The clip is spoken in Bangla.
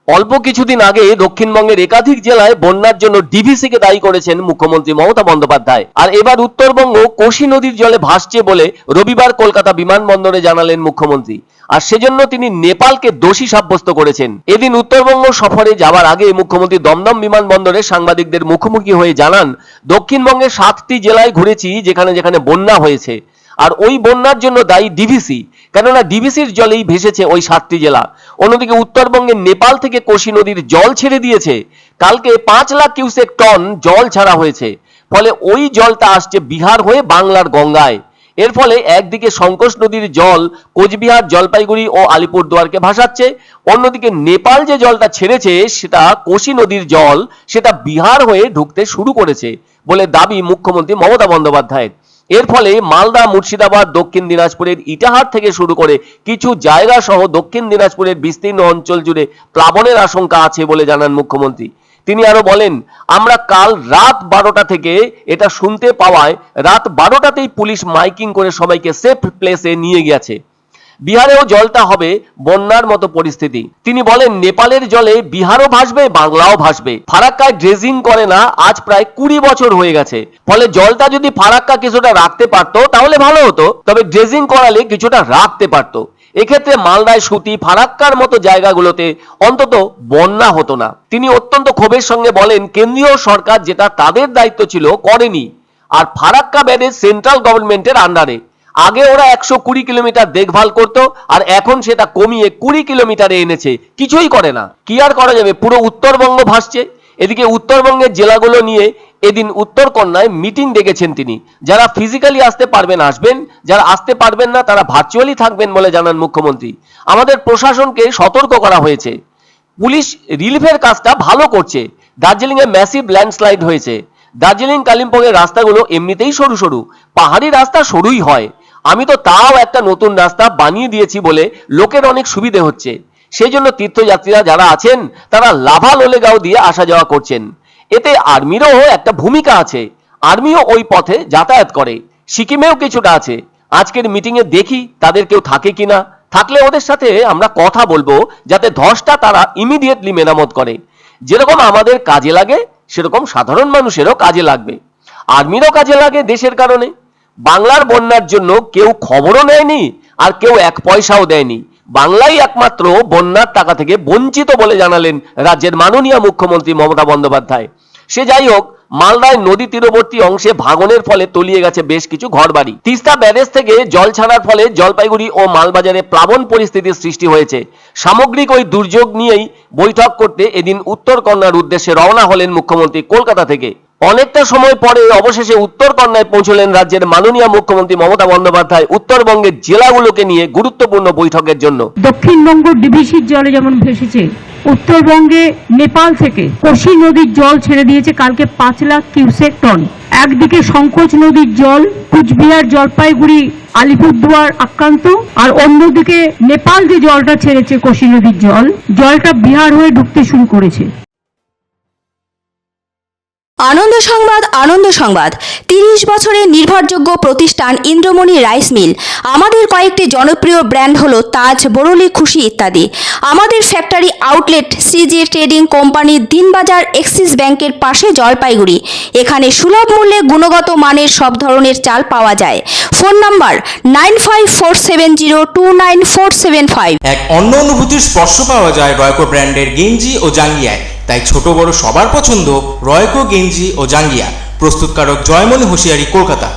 অল্প কিছুদিন আগে দক্ষিণবঙ্গের একাধিক জেলায় বন্যার জন্য ডিভিসিকে দায়ী করেছেন মুখ্যমন্ত্রী মমতা বন্দ্যোপাধ্যায়। আর এবার উত্তরবঙ্গ কোশি নদীর জলে ভাসছে বলে রবিবার কলকাতা বিমানবন্দরে জানালেন মুখ্যমন্ত্রী। আর সেজন্য তিনি নেপালকে দোষী সাব্যস্ত করেছেন। এদিন উত্তরবঙ্গ সফরে যাওয়ার আগে মুখ্যমন্ত্রী দমদম বিমানবন্দরে সাংবাদিকদের মুখোমুখি হয়ে জানান, দক্ষিণবঙ্গের 7টি জেলায় ঘুরেছি যেখানে যেখানে বন্যা হয়েছে, আর ওই বন্যার জন্য দায়ী ডিভিসি, কেননা ডিভিসির জলেই ভেসেছে ওই 7টি জেলা। অন্যদিকে উত্তরবঙ্গের নেপাল থেকে কোশি নদীর জল ছেড়ে দিয়েছে। কালকে 5 লাখ কিউসেক টন জল ছাড়া হয়েছে, ফলে ওই জলটা আসছে বিহার হয়ে বাংলার গঙ্গায়। এর ফলে একদিকে সংকোচ নদীর জল কোচবিহার, জলপাইগুড়ি ও আলিপুরদুয়ারকে ভাসাচ্ছে, অন্যদিকে নেপাল যে জলটা ছেড়েছে সেটা কোশি নদীর জল, সেটা বিহার হয়ে ঢুকতে শুরু করেছে বলে দাবি মুখ্যমন্ত্রী মমতা বন্দ্যোপাধ্যায়ের। এর ফলে মালদা, মুর্শিদাবাদ, দক্ষিণ দিনাজপুরের ইটাহার থেকে শুরু করে কিছু জায়গা সহ দক্ষিণ দিনাজপুরের বিস্তীর্ণ অঞ্চল জুড়ে প্লাবনের আশঙ্কা আছে বলে জানান মুখ্যমন্ত্রী। তিনি আরো বলেন, আমরা কাল রাত 12টা থেকে এটা শুনতে পাওয়ায় রাত 12টাতেই পুলিশ মাইকিং করে সবাইকে সেফ প্লেসে নিয়ে গেছে। বিহারেও জলটা হবে বন্যার মতো পরিস্থিতি। তিনি বলেন, নেপালের জলে বিহারও ভাসবে, বাংলাও ভাসবে। ফারাক্কায় ড্রেজিং করে না আজ প্রায় 20 বছর হয়ে গেছে, ফলে জলটা যদি ফারাক্কা কিছুটা রাখতে পারতো তাহলে ভালো হতো, তবে ড্রেজিং করালে কিছুটা রাখতে পারতো। এক্ষেত্রে মালদায়, সুতি, ফারাক্কার মতো জায়গাগুলোতে অন্তত বন্যা হতো না। তিনি অত্যন্ত ক্ষোভের সঙ্গে বলেন, কেন্দ্রীয় সরকার যেটা তাদের দায়িত্ব ছিল করেনি, আর ফারাক্কা ব্যারেজ সেন্ট্রাল গভর্নমেন্টের আন্ডারে। আগে ওরা 120 কিলোমিটার দেখভাল করতো, আর এখন সেটা কমিয়ে 20 কিলোমিটারে এনেছে, কিছুই করে না। কি আর করা যাবে, পুরো উত্তরবঙ্গ ভাসছে। এদিকে উত্তরবঙ্গের জেলাগুলো নিয়ে এদিন উত্তরকন্যায় মিটিং ডেকেছেন তিনি। যারা ফিজিক্যালি আসতে পারবেন আসবেন, যারা আসতে পারবেন না তারা ভার্চুয়ালি থাকবেন বলে জানান মুখ্যমন্ত্রী। আমাদের প্রশাসনকে সতর্ক করা হয়েছে, পুলিশ রিলিফের কাজটা ভালো করছে। দার্জিলিং এ ম্যাসিভ ল্যান্ডস্লাইড হয়েছে। দার্জিলিং কালিম্পংয়ের রাস্তাগুলো এমনিতেই সরু সরু, পাহাড়ি রাস্তা সরুই হয়। আমি তো তাও একটা নতুন রাস্তা বানিয়ে দিয়েছি বলে লোকের অনেক সুবিধে হচ্ছে। সেই জন্য তীর্থযাত্রীরা যারা আছেন তারা লাভা লোলেগাঁও দিয়ে আসা যাওয়া করছেন। এতে আর্মিরও একটা ভূমিকা আছে, আর্মিও ওই পথে যাতায়াত করে। সিকিমেও কিছুটা আছে। আজকের মিটিং এ দেখি তাদের কেউ থাকে কিনা, থাকলে ওদের সাথে আমরা কথা বলবো যাতে ধসটা তারা ইমিডিয়েটলি মেরামত করে। যেরকম আমাদের কাজে লাগে সেরকম সাধারণ মানুষেরও কাজে লাগবে, আর্মিরও কাজে লাগে দেশের কারণে। বাংলার বন্যার জন্য কেউ খবরও নেয়নি, আর কেউ 1 পয়সাও দেয়নি। বাংলাই একমাত্র বন্যার টাকা থেকে বঞ্চিত বলে জানালেন রাজ্যের মাননীয় মুখ্যমন্ত্রী মমতা বন্দ্যোপাধ্যায়। সে যাই হোক, মালদায় নদী তীরবর্তী অংশে ভাঙনের ফলে তলিয়ে গেছে বেশ কিছু ঘরবাড়ি। তিস্তা ব্যারেজ থেকে জল ছাড়ার ফলে জলপাইগুড়ি ও মালবাজারে প্লাবন পরিস্থিতির সৃষ্টি হয়েছে। সামগ্রিক ওই দুর্যোগ নিয়েই বৈঠক করতে এদিন উত্তরকন্যার উদ্দেশ্যে রওনা হলেন মুখ্যমন্ত্রী কলকাতা থেকে। অনেকটা সময় পরে অবশেষে উত্তরকন্যায় পৌঁছলেন রাজ্যের মাননীয় মুখ্যমন্ত্রী মমতা বন্দ্যোপাধ্যায় জেলাগুলোকে জেলাগুলোকে নিয়ে গুরুত্বপূর্ণ বৈঠকের জন্য। দক্ষিণবঙ্গ ডিভিসির জলে যেমন ভেসেছে, উত্তরবঙ্গে নেপাল থেকে কোশি নদীর জল ছেড়ে দিয়েছে কালকে 5 লাখ কিউসেক টন। একদিকে সংকোচ নদীর জল কুচবিহার, জলপাইগুড়ি, আলিপুরদুয়ার আক্রান্ত, আর অন্যদিকে নেপাল যে জলটা ছেড়েছে কোশি নদীর জলটা বিহার হয়ে ঢুকতে শুরু করেছে। আনন্দ সংবাদ, আনন্দ সংবাদ। 30 বছরের নির্ভরযোগ্য প্রতিষ্ঠান ইন্দ্রমণি রাইস মিল। আমাদের কয়েকটি জনপ্রিয় ব্র্যান্ড হলো তাজ, বরলি, খুশি ইত্যাদি। আমাদের factory outlet CG trading company, Dinbazar, axis ব্যাংকের পাশে, জলপাইগুড়ি। এখানে সুলভ মূল্যে গুণগত মানের সব ধরনের চাল পাওয়া যায়। Phone number 9547029475। এক অন্য অনুভূতির স্পর্শ পাওয়া যায় রয়কো ব্র্যান্ডের গেঞ্জি ও জাঙ্গিয়ায়। তাই ছোট বড় সবার পছন্দ রয়কো গেঞ্জি ও জাঙ্গিয়া। প্রস্তুতকারক জয়মনি হোশিয়ারি, কলকাতা।